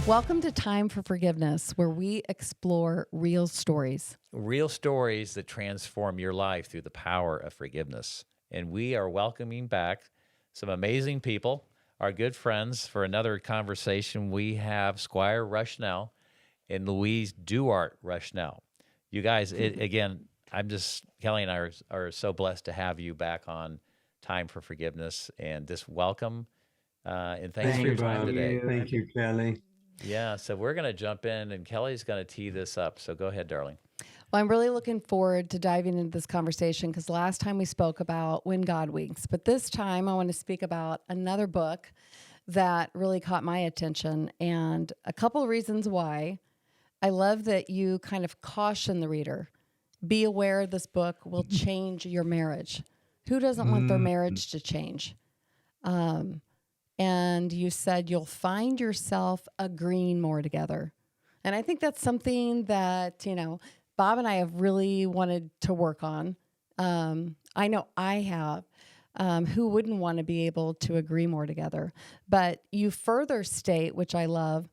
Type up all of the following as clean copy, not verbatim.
Welcome to Time for Forgiveness, where we explore real stories. Real stories that transform your life through the power of forgiveness. And we are welcoming back some amazing people, our good friends, for another conversation. We have SQuire Rushnell and Louise DuArt Rushnell. You guys, again, Kelly and I are so blessed to have you back on Time for Forgiveness. And just welcome and thanks for your time today. Thank you, Kelly. Yeah, so we're going to jump in, and Kelly's going to tee this up. So go ahead, darling. Well, I'm really looking forward to diving into this conversation because last time we spoke about When Godwinks, but this time I want to speak about another book that really caught my attention and a couple of reasons why. I love that you kind of caution the reader. Be aware this book will change your marriage. Who doesn't want their marriage to change? And you said you'll find yourself agreeing more together. And I think that's something that, Bob and I have really wanted to work on. I know I have. Who wouldn't want to be able to agree more together? But you further state, which I love,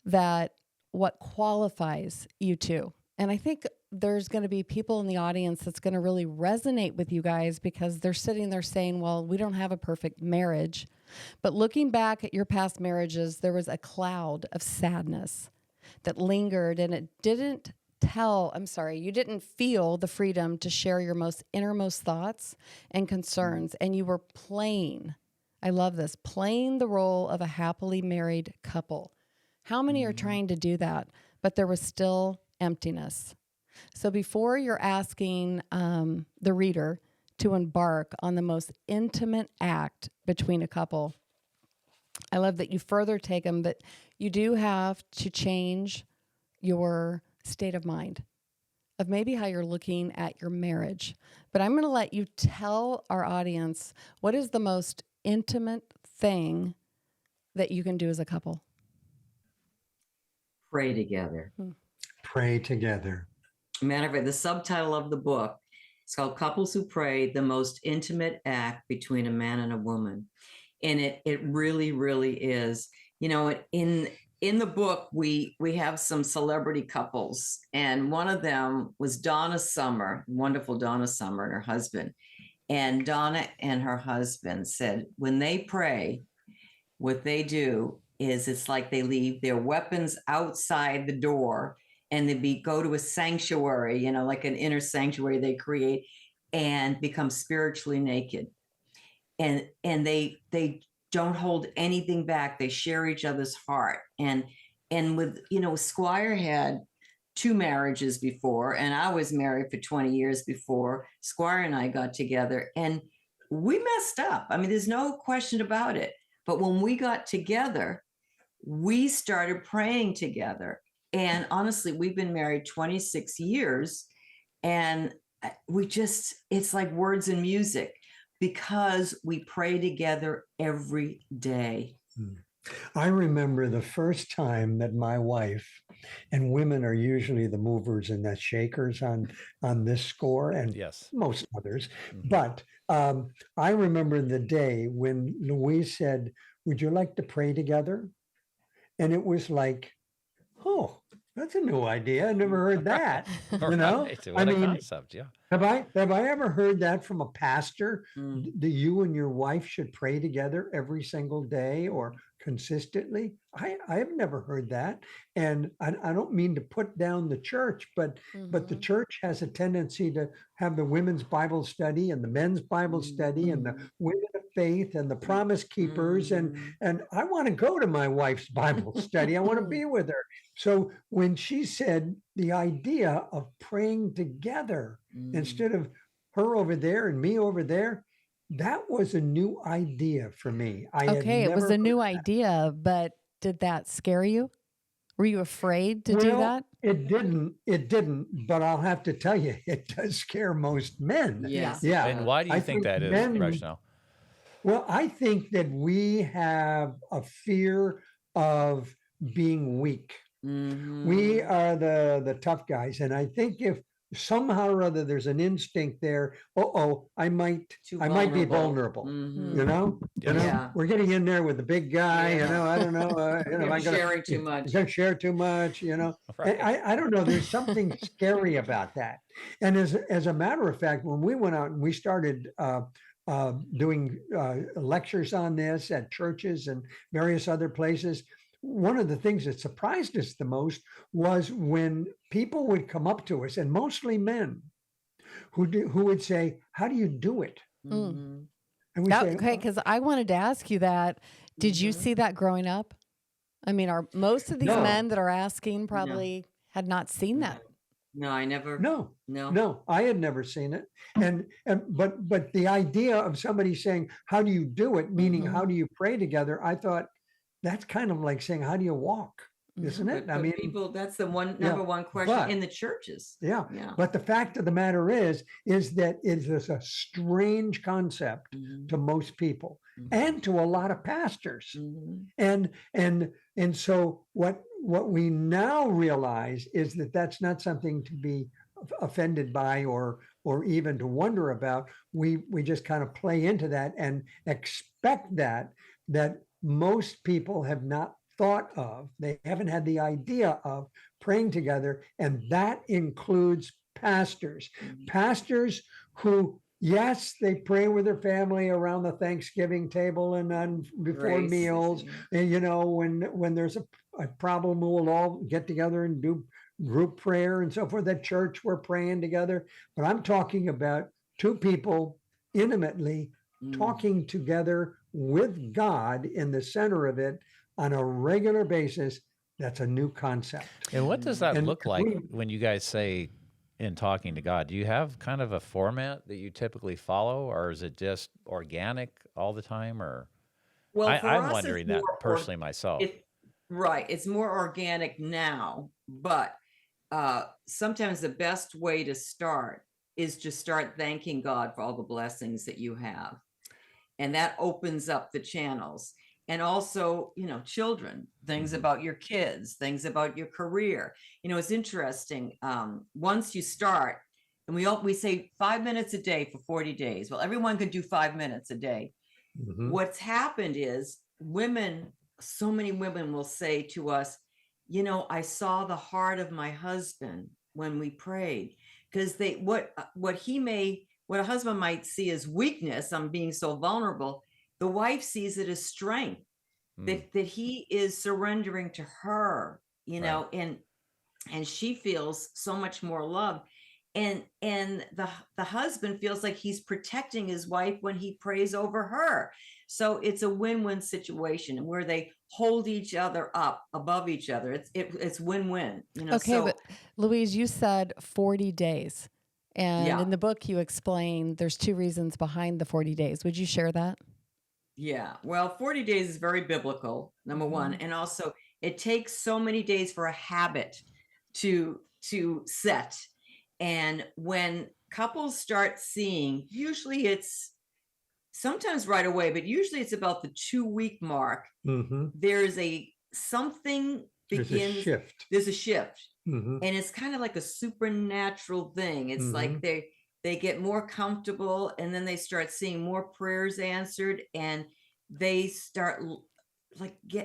that what qualifies you two. And I think there's going to be people in the audience that's going to really resonate with you guys because they're sitting there saying, well, we don't have a perfect marriage. But looking back at your past marriages, there was a cloud of sadness that lingered and it didn't you didn't feel the freedom to share your most innermost thoughts and concerns. And you were playing, I love this, playing the role of a happily married couple. How many are trying to do that? But there was still emptiness. So before you're asking the reader to embark on the most intimate act between a couple, I love that you further take them that you do have to change your state of mind of maybe how you're looking at your marriage. But I'm going to let you tell our audience what is the most intimate thing that you can do as a couple. Pray together. Pray together. Matter of fact, the subtitle of the book is called Couples Who Pray, the Most Intimate Act Between a Man and a Woman. And it really, really is. In the book, we have some celebrity couples, and one of them was Donna Summer, wonderful Donna Summer and her husband. And Donna and her husband said when they pray, what they do is it's like they leave their weapons outside the door and they go to a sanctuary, like an inner sanctuary they create and become spiritually naked. And they don't hold anything back. They share each other's heart. And with, SQuire had 2 marriages before, and I was married for 20 years before SQuire and I got together, and we messed up. I mean, there's no question about it. But when we got together, we started praying together. And honestly, we've been married 26 years, and it's like words and music because we pray together every day. I remember the first time that my wife, and women are usually the movers and the shakers on this score, and Yes, most others. But I remember the day when Louise said, "Would you like to pray together?" And it was like, oh, that's a new idea. I never heard that. Right. What a concept, yeah. Have I ever heard that from a pastor? That you and your wife should pray together every single day or consistently? I have never heard that. And I don't mean to put down the church, but the church has a tendency to have the women's Bible study and the men's Bible study and the women of faith and the promise keepers. And I want to go to my wife's Bible study. I want to be with her. So when she said the idea of praying together instead of her over there and me over there, that was a new idea for me. It was a new idea, but did that scare you? Were you afraid to do that? It didn't, but I'll have to tell you, it does scare most men. Yes. Yeah. And why do you think that is, Rushnell? Well, I think that we have a fear of being weak. We are the tough guys. And I think if somehow or other, there's an instinct there. I might Too be vulnerable. Mhm. You know, Yeah. we're getting in there with the big guy. You Yeah. know, I don't know. You're sharing too much. Gonna share too much. You know, Right. I don't know. There's something scary about that. And as a matter of fact, when we went out and we started doing lectures on this at churches and various other places, one of the things that surprised us the most was when people would come up to us, and mostly men, who would say, "How do you do it?" Mhm. And we say, Okay, because I wanted to ask you that. Did you Mhm. see that growing up? I mean, are most of these No. men that are asking probably had not seen that? No, I never. No, No. no, I had never seen it. And but the idea of somebody saying, "How do you do it?" meaning, Mhm. how do you pray together? I thought that's kind of like saying, "How do you walk?" Isn't it? But, I mean, people, that's the one yeah, number one question but- in the churches. yeah. Yeah. But the fact of the matter is that it is a strange concept Mhm. to most people Mhm. and to a lot of pastors. Mhm. And so what we now realize is that that's not something to be offended by or even to wonder about. We just kind of play into that and expect that most people have not thought of. They haven't had the idea of praying together, and that includes pastors. Mhm. Pastors who, yes, they pray with their family around the Thanksgiving table and before Grace, meals. yeah. And when there's a problem, we will all get together and do group prayer and so forth. At church, we're praying together. But I'm talking about two people intimately Mhm. talking together with God in the center of it on a regular basis. That's a new concept. And what does that And look like when you guys say in talking to God? Do you have kind of a format that you typically follow, or is it just organic all the time? Or Well, for I'm us, wondering that personally myself. Right. It's more organic now, but sometimes the best way to start is to start thanking God for all the blessings that you have. And that opens up the channels. And also, children, things Mhm. about your kids, things about your career. It's interesting. Once you start, and we say 5 minutes a day for 40 days. Well, everyone can do 5 minutes a day. Mhm. What's happened is so many women will say to us, I saw the heart of my husband when we prayed, because what a husband might see as weakness, I'm being so vulnerable, the wife sees it as strength, that he is surrendering to her, Right. and she feels so much more love. And the husband feels like he's protecting his wife when he prays over her. So it's a win-win situation where they hold each other up above each other. It's win-win. Okay, So but Louise, you said 40 days. And Yeah. in the book, you explain there's 2 reasons behind the 40 days. Would you share that? yeah, well, 40 days is very biblical, number one, and also it takes so many days for a habit to set. And when couples start seeing, usually it's sometimes right away, but usually it's about the 2-week mark. Mhm. There's something There's a begins. shift. There's a shift, Mhm. and it's kind of like a supernatural thing. It's like they get more comfortable, and then they start seeing more prayers answered, and they start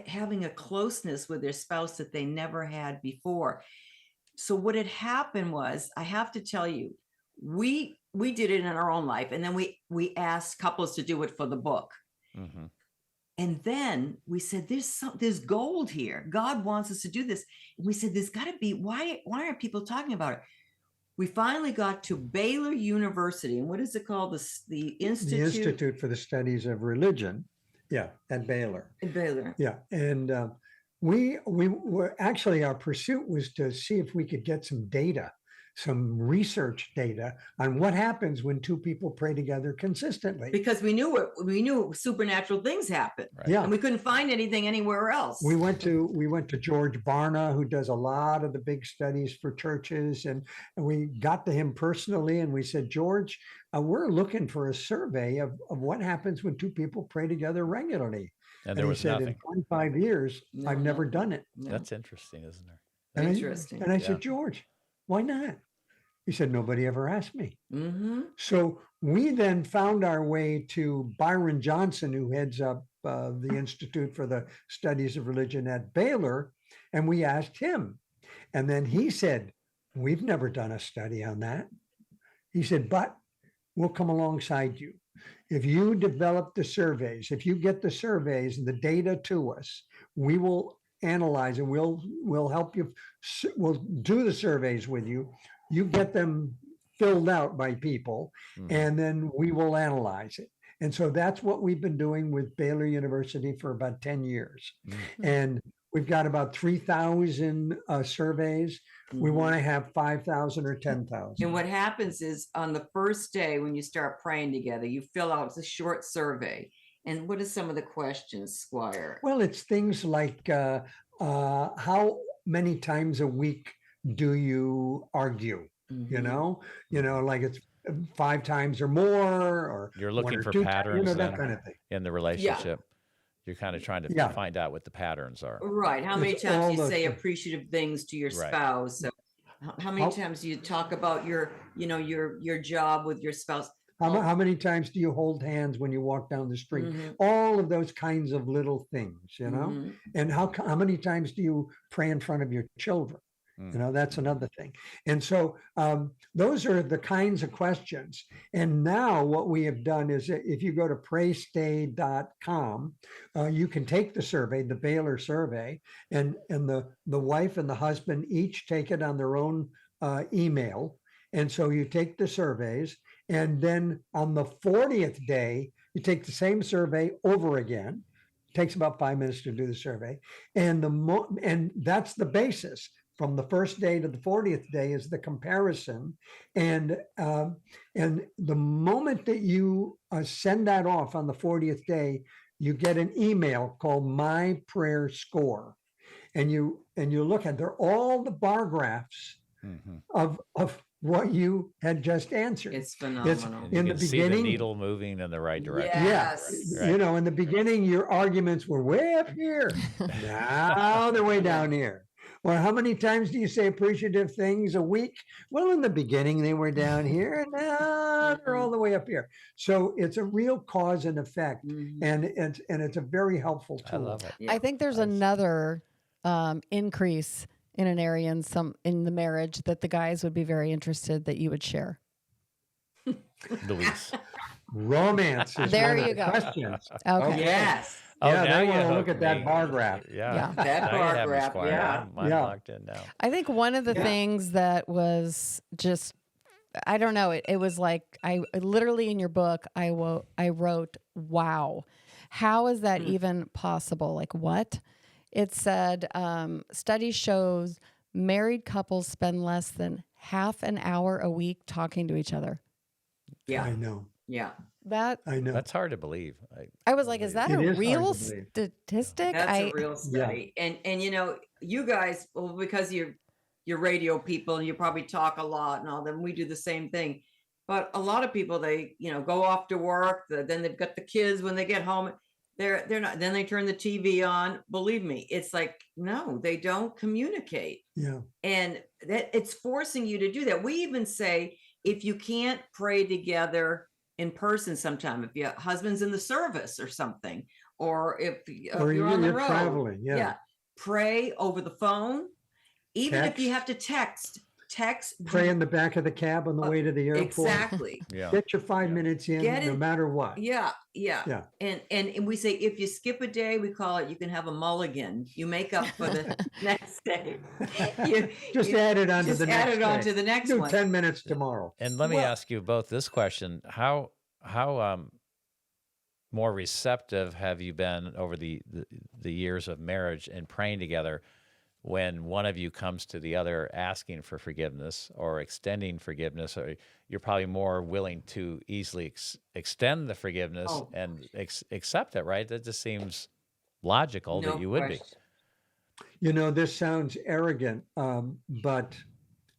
having a closeness with their spouse that they never had before. So what had happened was, I have to tell you, we did it in our own life, and then we asked couples to do it for the book. Mhm. And then we said, there's gold here. God wants us to do this. And we said, there's got to be, why aren't people talking about it? We finally got to Baylor University. And what is it called? The Institute? The Institute for the Studies of Religion. Yeah, at Baylor. In Baylor. Yeah, and we were actually, our pursuit was to see if we could get some data, some research data on what happens when two people pray together consistently. Because we knew supernatural things happen. Right. Yeah, And we couldn't find anything anywhere else. we went to George Barna, who does a lot of the big studies for churches, and we got to him personally, and we said, George, we're looking for a survey of what happens when two people pray together regularly. And there he was said, nothing. in 25 years, No, I've never done it. no. That's interesting, isn't there? And Interesting. I Yeah. said, George, why not? He said, nobody ever asked me. Mm-hmm. So we then found our way to Byron Johnson, who heads up the Institute for the Studies of Religion at Baylor, and we asked him. And then he said, we've never done a study on that. He said, but we'll come alongside you. If you develop the surveys, if you get the surveys and the data to us, we will analyze and we'll help you. We'll do the surveys with you. You get them filled out by people, and then we will analyze it. And so that's what we've been doing with Baylor University for about 10 years. And we've got about 3,000 surveys. We want to have 5,000 or 10,000. And what happens is on the first day when you start praying together, you fill out a short survey. And what are some of the questions, Squire? Well, it's things like how many times a week do you argue? You know, like it's 5 times or more, or You're looking for 2 patterns that then kind of thing. in the relationship. You're kind of trying to find out what the patterns are. Right. How many It's times all do you those say things. appreciative things to your Right. spouse? So how many times do you talk about your job with your spouse? How many times do you hold hands when you walk down the street? All of those kinds of little things, and how many times do you pray in front of your children? That's another thing. And so those are the kinds of questions. And now what we have done is if you go to praystay.com, you can take the survey, the Baylor survey, and the wife and the husband each take it on their own email. And so you take the surveys, and then on the 40th day, you take the same survey over again. It takes about 5 minutes to do the survey. And and that's the basis. From the first day to the 40th day is the comparison. And the moment that you send that off on the 40th day, you get an email called My Prayer Score. And you look at, they're all the bar graphs of what you had just answered. It's phenomenal. And you can see the needle moving in the right direction. Yes. Right. In the beginning, your arguments were way up here. Now they're way down here. Well, how many times do you say appreciative things a week? Well, in the beginning, they were down here, and now they're all the way up here. So it's a real cause and effect, and it's a very helpful tool. I love it. I think there's another increase in an area in the marriage that the guys would be very interested that you would share. Louise. Romance is There one of you the go. questions. Oh, yes. Yeah, now they you want to look hooked at that me. bar graph. Yeah. That Now you bar have me, graph, Squire. yeah. I'm Yeah. locked in now. I think one of the things that was just, I don't know, it was like, I literally in your book, I wrote, wow, how is that even possible? Like what? It said, study shows married couples spend less than half an hour a week talking to each other. Yeah. I know. Yeah. I know. That's hard to believe. I was like, is that It a is hard real to believe. statistic? That's a real study. And you guys, well, because you're radio people and you probably talk a lot and all them, we do the same thing. But a lot of people, they, go off to work, then they've got the kids when they get home. They're not, then they turn the TV on. Believe me, it's like, no, they don't communicate. Yeah. And that it's forcing you to do that. We even say, if you can't pray together in person sometime, if your husband's in the service or something, or if you're on the road, traveling, pray over the phone. Even if you Text. have to text. Pray in the back of the cab on the way to the airport. Exactly. Yeah. Get your 5 minutes in, no matter what. Yeah. Yeah. And we say, if you skip a day, we call it, you can have a mulligan. You make up for the next day. Just add it on to the next add it on day. to the next Do one. 10 minutes tomorrow. And let me ask you both this question: How more receptive have you been over the years of marriage and praying together when one of you comes to the other asking for forgiveness or extending forgiveness? Or you're probably more willing to easily extend the forgiveness and accept it, right? That just seems logical that you would be. This sounds arrogant, but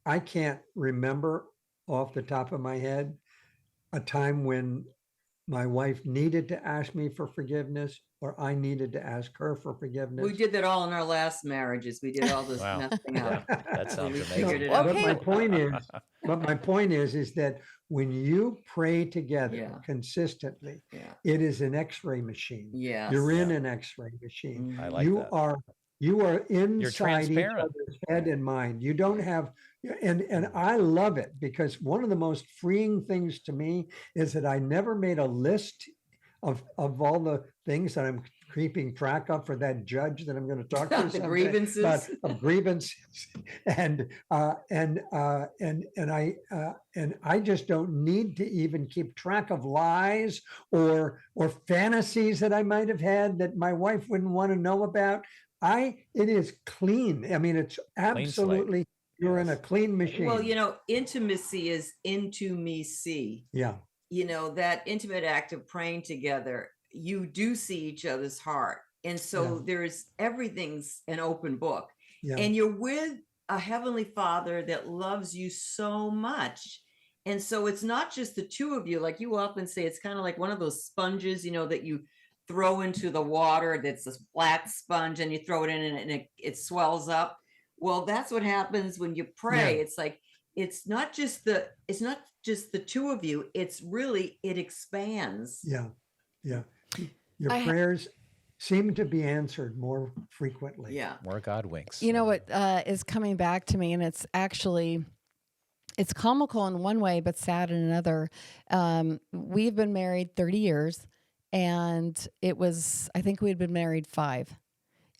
I can't remember off the top of my head a time when my wife needed to ask me for forgiveness, or I needed to ask her for forgiveness. We did that all in our last marriages. We did all this Wow. messing Yeah, up. that So sounds we amazing. figured it No, out. but Okay. my point is that when you pray together Yeah. consistently, Yeah. it is an X-ray machine. Yes. You're in Yeah. an X-ray machine. I Mhm. like that. You are inside each transparent. other's head and mind. You don't have, and I love it, because one of the most freeing things to me is that I never made a list of all the things that I'm keeping track of for that judge that I'm going to talk to The someday, grievances. but of grievances, and I just don't need to even keep track of lies or fantasies that I might have had that my wife wouldn't want to know about. It is clean. I mean, it's Clean slate. absolutely, you're in a Yes. clean machine. Well, intimacy is into me see. Yeah. That intimate act of praying together, you do see each other's heart. And so there's everything's an open book. Yeah. And you're with a heavenly Father that loves you so much. And so it's not just the two of you, like you often say, it's kind of like one of those sponges, that you throw into the water, that's a flat sponge, and you throw it in and it swells up. Well, that's what happens when you pray. Yeah. It's like, it's not just the two of you, it's really, it expands. Yeah. Yeah. Your I ha- prayers seem to be answered more frequently. Yeah. More Godwinks. You know what is coming back to me, and it's actually, it's comical in one way, but sad in another. We've been married 30 years, and I think we'd been married 5.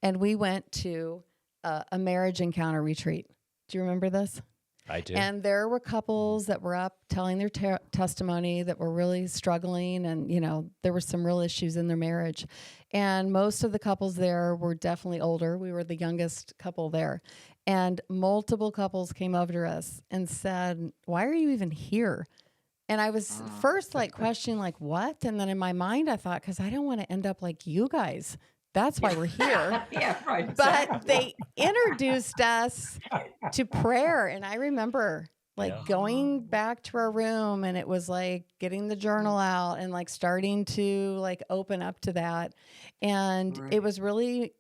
And we went to a marriage encounter retreat. Do you remember this? I do. And there were couples that were up telling their testimony that were really struggling, and there were some real issues in their marriage. And most of the couples there were definitely older. We were the youngest couple there. And multiple couples came over to us and said, "Why are you even here?" And I was first like questioning, like, what? And then in my mind, I thought, because I don't want to end up like you guys. That's why we're here. Yeah, right. But they introduced us to prayer. And I remember going back to our room, and it was like getting the journal out and like starting to like open up to that. And it was really,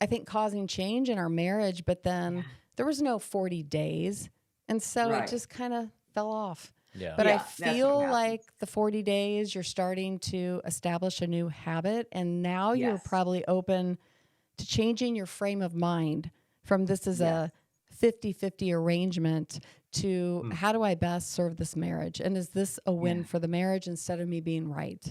I think, causing change in our marriage. But then there was no 40 days. And so it just kind of fell off. Yeah. But Yeah, I that's what feel happens. like the 40 days, you're starting to establish a new habit. And now you're Yes. probably open to changing your frame of mind from this is a 50-50 arrangement to how do I best serve this marriage? And is this a win for the marriage instead of me being right?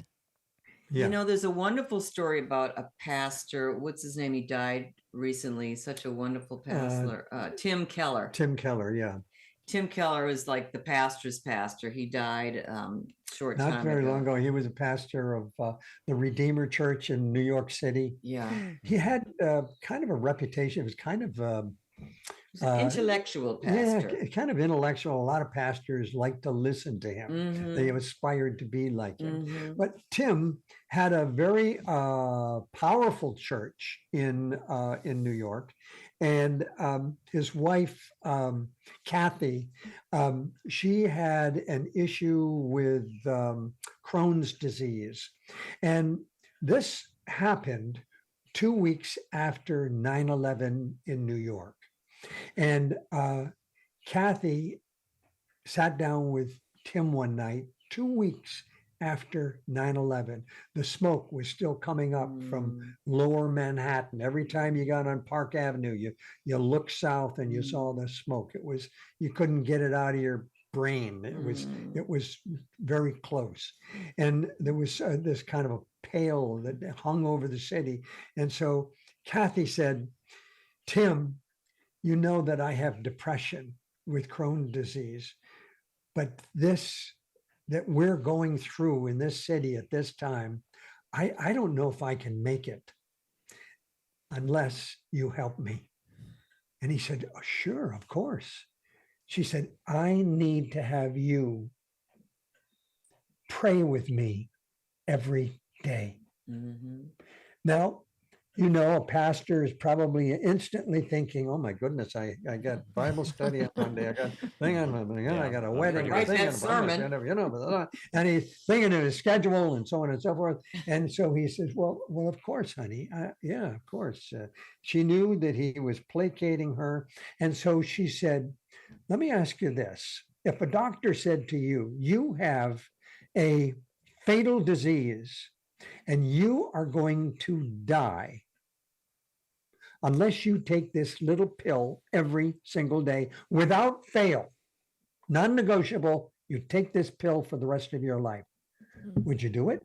Yeah. There's a wonderful story about a pastor. What's his name? He died recently. Such a wonderful pastor. Tim Keller. Tim Keller. Yeah. Tim Keller is like the pastor's pastor. He died short time Not very ago. long ago. He was a pastor of the Redeemer Church in New York City. Yeah. He had kind of a reputation. It was kind of He's an intellectual pastor. yeah, kind of intellectual. A lot of pastors like to listen to him. Mhm. They aspired to be like him. Mhm. But Tim had a very powerful church in New York, and his wife Kathy, she had an issue with Crohn's disease, and this happened 2 weeks after 9/11 in New York. And Kathy sat down with Tim one night, 2 weeks after 9/11. The smoke was still coming up from lower Manhattan. Every time you got on Park Avenue, you look south and you saw the smoke. You couldn't get it out of your brain. It was very close. And there was this kind of a pale that hung over the city. And so Kathy said, "Tim, you know that I have depression with Crohn's disease, but this that we're going through in this city at this time, I don't know if I can make it unless you help me." And he said, "Oh, sure, of course." She said, "I need to have you pray with me every day." Mhm. Now, you know, a pastor is probably instantly thinking, "Oh my goodness, I got Bible study on Monday. I got thing on Monday. I got a wedding. pretty A thing busy. on That Monday, sermon. you know, blah, blah, blah." And he's thinking of his schedule and so on and so forth. And so he says, "Well, of course, honey. Yeah, of course." She knew that he was placating her, and so she said, "Let me ask you this: if a doctor said to you, you have a fatal disease, and you are going to die." Unless you take this little pill every single day without fail, non-negotiable, you take this pill for the rest of your life. Would you do it?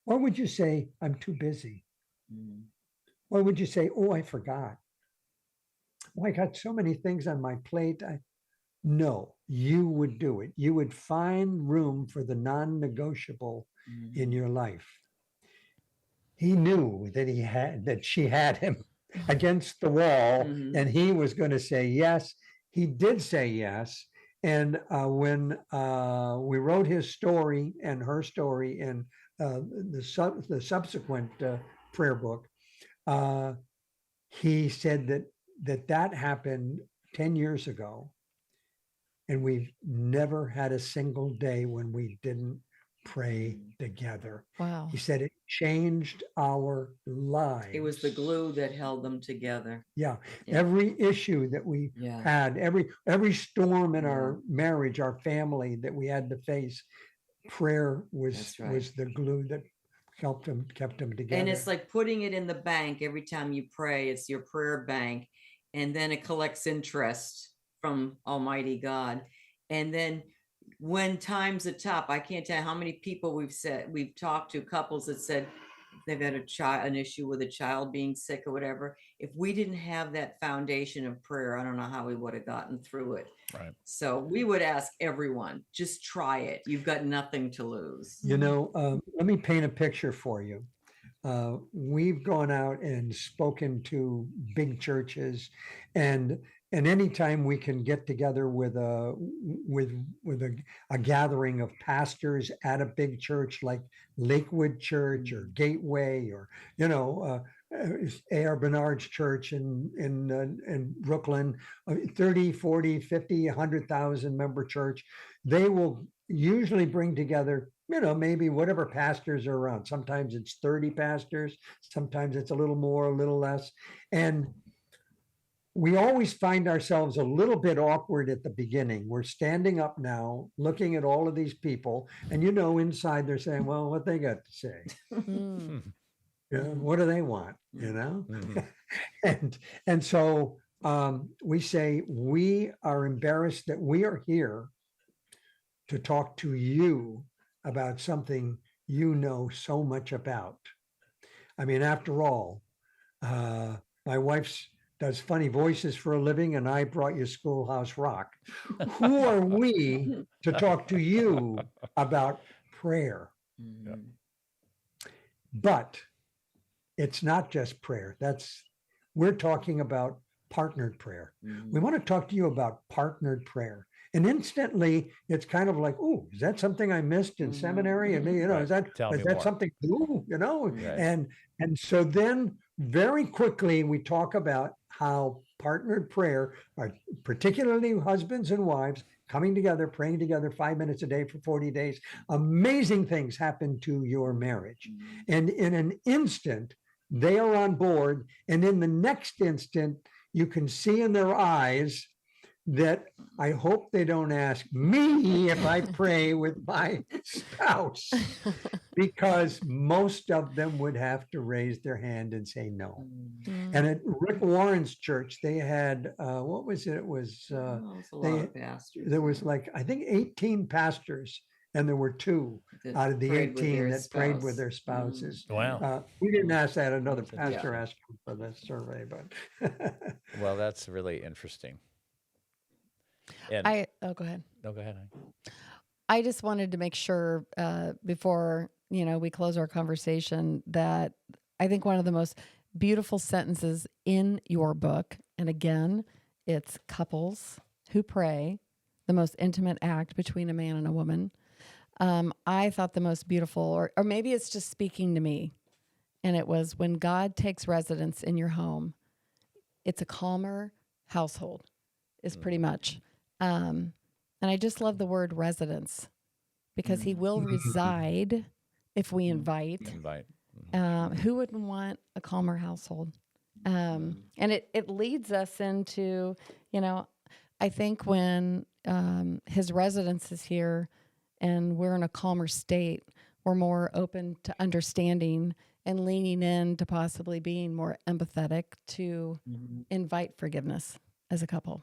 Or would you say, "I'm too busy"? Or would you say, "Oh, I forgot. Oh, I got so many things on my plate." No, you would do it. You would find room for the non-negotiable in your life. He knew that she had him against the wall, and he was going to say yes. He did say yes. And when we wrote his story and her story in the subsequent prayer book, he said that happened 10 years ago, and we've never had a single day when we didn't pray together. Wow. He said it changed our lives. It was the glue that held them together. Yeah. Yeah. Every issue that we Yeah. had, every storm in our marriage, our family that we had to face, prayer That's right. was the glue that kept them together. And it's like putting it in the bank every time you pray. It's your prayer bank. And then it collects interest from Almighty God. And then when times are tough, I can't tell how many people we've talked to, couples that said they've had an issue with a child being sick or whatever. If we didn't have that foundation of prayer, I don't know how we would have gotten through it. Right. So we would ask everyone, just try it. You've got nothing to lose. You know, let me paint a picture for you. We've gone out and spoken to big churches, and anytime we can get together with a gathering of pastors at a big church like Lakewood Church or Gateway, or A.R. Bernard's church in Brooklyn, 30, 40, 50, 100,000 member church, they will usually bring together, maybe whatever pastors are around. Sometimes it's 30 pastors, sometimes it's a little more, a little less. And we always find ourselves a little bit awkward at the beginning. We're standing up now, looking at all of these people, and inside they're saying, "Well, what they got to say? What do they want?" And so we say, we are embarrassed that we are here to talk to you about something you know so much about. I mean, after all, my wife does funny voices for a living, and I brought you Schoolhouse Rock. Who are we to talk to you about prayer? But it's not just prayer. We're talking about partnered prayer. We want to talk to you about partnered prayer. And instantly, it's kind of like, "Oh, is that something I missed in seminary?" And Right. is that more. something new? Right. And so then very quickly we talk about how partnered prayer, particularly husbands and wives, coming together, praying together 5 minutes a day for 40 days. Amazing things happen to your marriage, and in an instant they are on board, and in the next instant you can see in their eyes that I hope they don't ask me if I pray with my spouse, because most of them would have to raise their hand and say no. And at Rick Warren's church, they had, what was it? It was, a lot of pastors. There was I think 18 pastors, and there were 2 out of the 18 that prayed with their spouses. Wow. We didn't ask that. Another pastor asked for the survey, but. Well, that's really interesting. And go ahead. No, go ahead. I just wanted to make sure before we close our conversation that I think one of the most beautiful sentences in your book, and again, it's couples who pray, the most intimate act between a man and a woman. I thought the most beautiful, or maybe it's just speaking to me, And it was, when God takes residence in your home, it's a calmer household, is pretty much. And I just love the word residence, because he will reside if we invite. Who wouldn't want a calmer household? And it leads us into, I think when his residence is here and we're in a calmer state, we're more open to understanding and leaning in to possibly being more empathetic to invite forgiveness as a couple.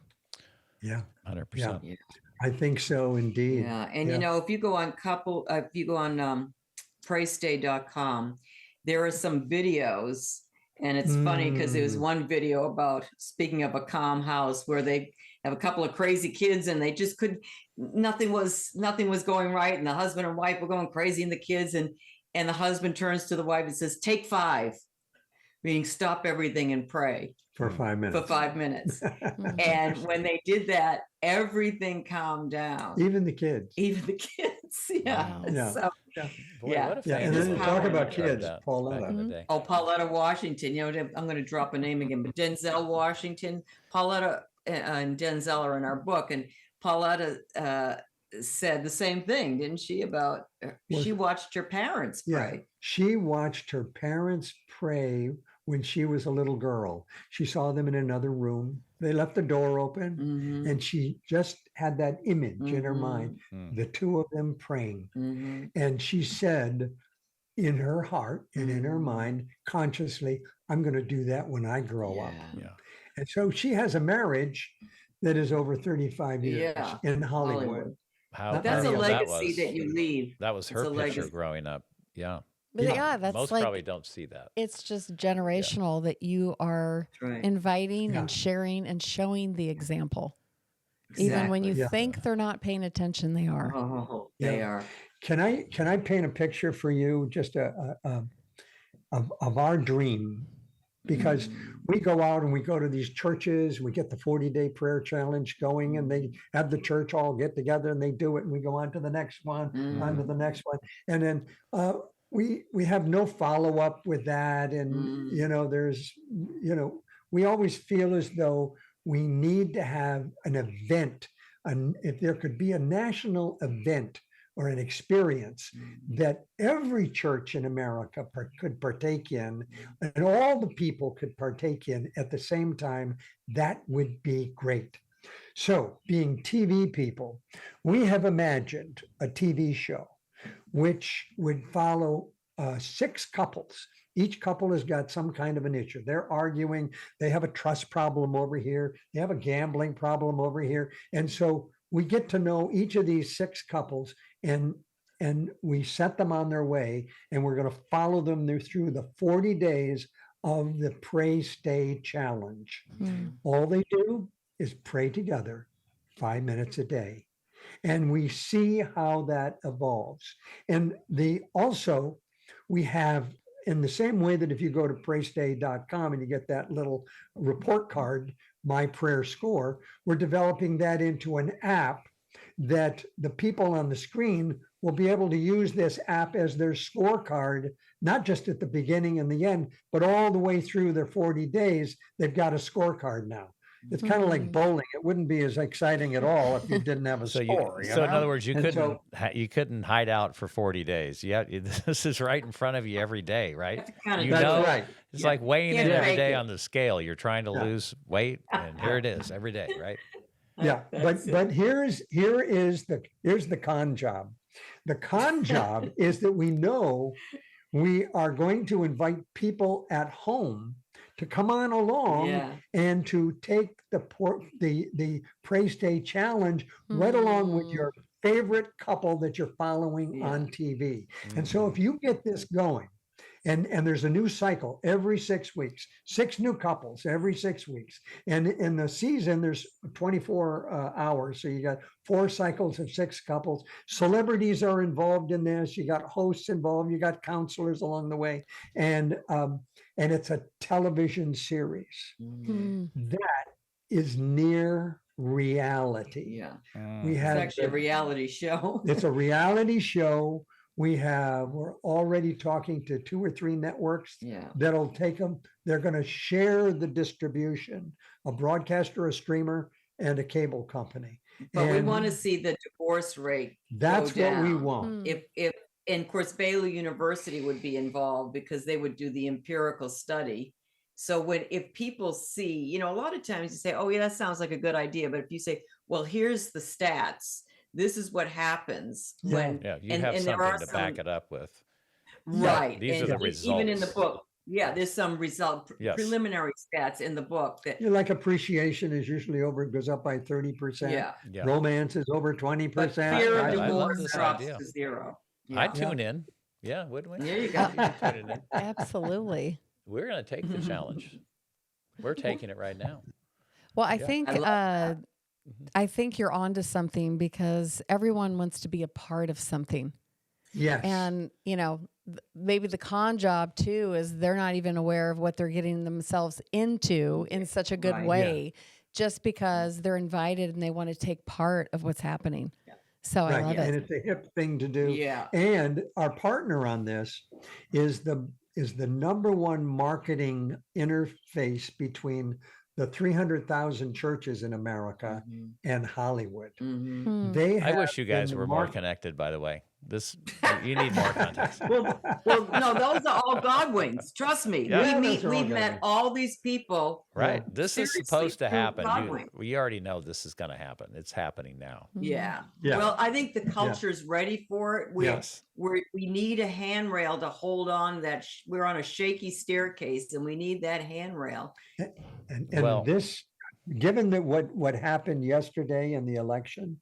Yeah. 100%. Yeah. I think so indeed. Yeah. And if you go on praystay.com, there are some videos, and it's funny because there was one video about, speaking of a calm house, where they have a couple of crazy kids and they just nothing was going right. And the husband and wife were going crazy, and the kids, and the husband turns to the wife and says, "Take 5," meaning stop everything and pray For 5 minutes. for 5 minutes. And when they did that, everything calmed down. Even the kids. Yeah. Wow. Yeah. So, Boy, Yeah. what a Yeah, and famous then Just talk power about of kids, back in Pauletta. the day. oh, Pauletta Washington, I'm going to drop a name again, but Denzel Washington, Pauletta and Denzel are in our book, and Pauletta said the same thing, didn't she? About she watched her parents Yeah, pray. she watched her parents pray when she was a little girl. She saw them in another room. They left the door open, Mhm. and she just had that image in her mind, the two of them praying. Mhm. And she said in her heart and in her mind, consciously, I'm going to do that when I grow up. Yeah. And so she has a marriage that is over 35 years Yeah. in Hollywood. How That's a powerful legacy was. that you leave. That was It's her a picture legacy. growing up. Yeah. But Yeah. yeah, that's Most like, probably don't see that. it's just generational that you are That's right. inviting Yeah. and sharing and showing the example. Even when you Yeah. think they're not paying attention, they are. Oh, they Yeah. are. Can I paint a picture for you, just of our dream? Because we go out and we go to these churches, we get the 40-day prayer challenge going, and they have the church all get together and they do it, and we go on to the next one, on to the next one. And then we have no follow-up with that. And, we always feel as though we need to have an event. And if there could be a national event or an experience that every church in America could partake in, and all the people could partake in at the same time, that would be great. So, being TV people, we have imagined a TV show which would follow 6 couples. Each couple has got some kind of an issue. They're arguing, they have a trust problem over here, they have a gambling problem over here. And so we get to know each of these 6 couples, and we set them on their way, and we're going to follow them through the 40 days of the Pray Stay Challenge. All they do is pray together 5 minutes a day. And we see how that evolves. And we have, in the same way that if you go to praystay.com and you get that little report card, My Prayer Score, we're developing that into an app that the people on the screen will be able to use this app as their scorecard, not just at the beginning and the end, but all the way through their 40 days. They've got a scorecard now. It's kind of like bowling. It wouldn't be as exciting at all if you didn't have a score. In other words, you couldn't hide out for 40 days. This is right in front of you every day, right? That's right. It's like weighing in Can't every fake day it. on the scale. You're trying to lose weight, and here it is every day, right? Yeah, but here is the con job. The con job is that we know we are going to invite people at home to come on along and to take the Pray Stay Challenge right along with your favorite couple that you're following on TV. And so if you get this going, and there's a new cycle every 6 weeks, 6 new couples every 6 weeks. And in the season, there's 24 hours. So you got 4 cycles of 6 couples. Celebrities are involved in this. You got hosts involved. You got counselors along the way. And it's a television series. That is near reality. Yeah. We have It's actually a reality show. It's a reality show We're already talking to 2 or 3 networks Yeah. that'll take them. They're going to share the distribution, a broadcaster, a streamer, and a cable company. But we And want to see the divorce rate that's go what we down. want. If and of course Baylor University would be involved because they would do the empirical study. So if people see, a lot of times you say, oh yeah, that sounds like a good idea. But if you say, well, here's the stats, this is what happens when Yeah, you and have there are something to back it up with. right. These are and the even in the results. book, there's some Yes. preliminary stats in the book that Like appreciation is usually goes up by 30%. Yeah. Romance is over 20%. but fear of I love divorce this drops idea. to 0. I'd tune in. Yeah, wouldn't we? There you go. Tune in. Absolutely. We're going to take the challenge. We're taking it right now. Well, I Yeah. think I love that. I think you're onto something because everyone wants to be a part of something. Yes. And, maybe the con job too is they're not even aware of what they're getting themselves into in such a good Right. way just because they're invited and they want to take part of what's happening. Yeah. So I love And it. it's a hip thing to do. Yeah. And our partner on this is the number one marketing interface between the 300,000 churches in America and Hollywood. Mhm. They I wish have you guys been were more market- connected, by the way. You need more context. Well, no, those are all Godwinks. Trust me. Yeah. those are all We've met Godwinks. all these people. Right. This is Seriously, supposed to through happen. Godwinks. We already know this is going to happen. It's happening now. Yeah. Yeah. Well, I think the culture's ready for it. Yes. We need a handrail to hold on that. We're on a shaky staircase and we need that handrail. And Well- this, given that what happened yesterday in the election,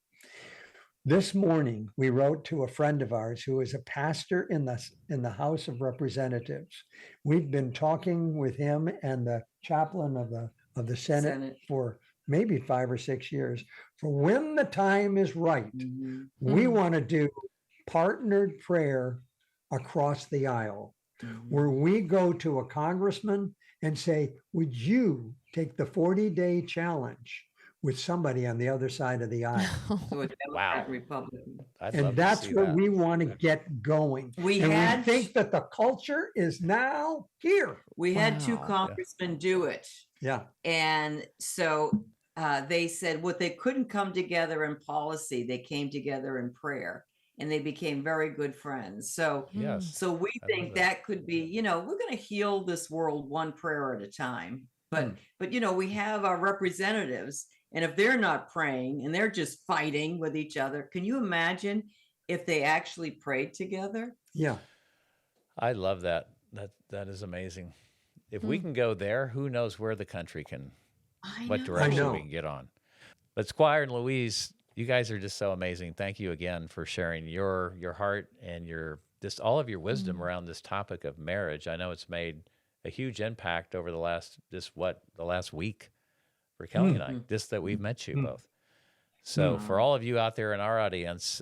this morning we wrote to a friend of ours who is a pastor in the House of Representatives. We've been talking with him and the chaplain of the Senate for maybe 5 or 6 years. For when the time is right, Mhm. we want to do partnered prayer across the aisle, where we go to a congressman and say, would you take the 40-day challenge with somebody on the other side of the aisle? So a Democrat, Wow. Republican. I'd love And to that's see where that. we want to get going. We And had we think that the culture is now here. we had 2 Wow. congressmen do it. Yeah. And so they said what they couldn't come together in policy, they came together in prayer and they became very good friends. So Yes. so we I think love that could be, we're going to heal this world one prayer at a time. But we have our representatives, and if they're not praying and they're just fighting with each other, can you imagine if they actually prayed together? Yeah. I love that. That is amazing. If we can go there, who knows where the country what know. direction know. we can get on. But SQuire and Louise, you guys are just so amazing. Thank you again for sharing your heart and all of your wisdom around this topic of marriage. I know it's made a huge impact over the last week for Kelly and I, just that we've met you both. So for all of you out there in our audience,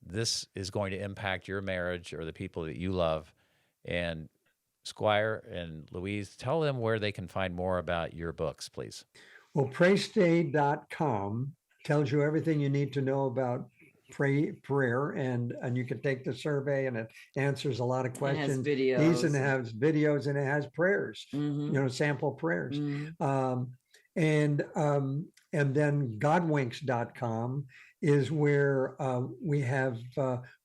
this is going to impact your marriage or the people that you love. And SQuire and Louise, tell them where they can find more about your books, please. Well, praystay.com tells you everything you need to know about prayer, and you can take the survey and it answers a lot of It has questions. videos. And it has videos and it has prayers, Mhm. sample prayers. Mhm. And then Godwinks.com is where we have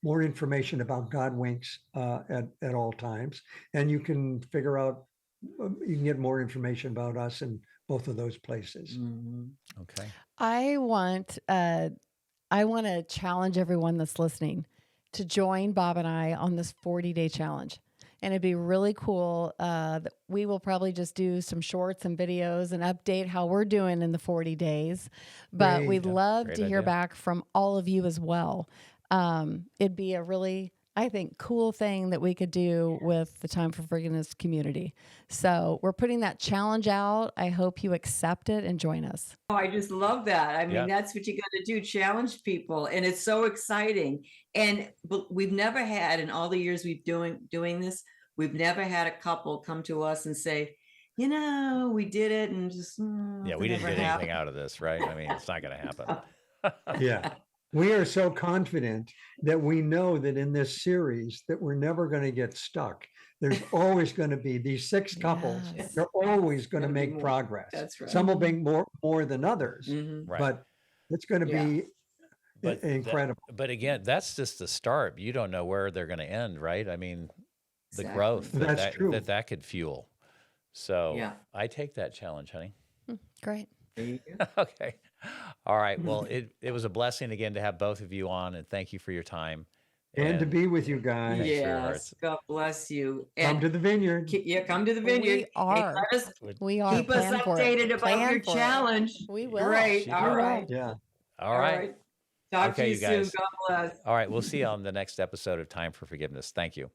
more information about Godwinks at all times. And you can figure out, you can get more information about us in both of those places. Mhm. Okay. I want to challenge everyone that's listening to join Bob and I on this 40-day challenge. And it'd be really cool. That we will probably just do some shorts and videos and update how we're doing in the 40 days. But Great. we'd love Great to hear idea. back from all of you as well. It'd be a really, I think, cool thing that we could do with the Time for Forgiveness community. So we're putting that challenge out. I hope you accept it and join us. Oh, I just love that. I mean, Yeah. that's what you got to do, challenge people. And it's so exciting. But we've never had, in all the years we've doing this, we've never had a couple come to us and say, we did it and just, Yeah, we didn't get anything out of this, right? I mean, it's not going to happen. Yeah. We are so confident that we know that in this series that we're never going to get stuck. There's always going to be these 6 couples. Yes. They're always going to Gonna be make more. progress. That's right. Some will make more than others, Mhm. Right. but it's going to Yeah. be But that- incredible. but again, that's just the start. You don't know where they're going to end, right? I mean, the Exactly. growth that That's true. that could fuel. So Yeah. I take that challenge, honey. Great. There you go. Okay. All right. Well, it was a blessing again to have both of you on, and thank you for your time. And to be with you guys. Thanks for your Yes. hearts. God bless you. Come to the vineyard. Yeah, come to the vineyard. We are. And let us We are. keep us Plan for it. updated about Plan your for it. challenge. We will. Great. She All will. right. Yeah. All right. Talk Okay, to you you soon. guys. God bless. All right. We'll see you on the next episode of Time for Forgiveness. Thank you.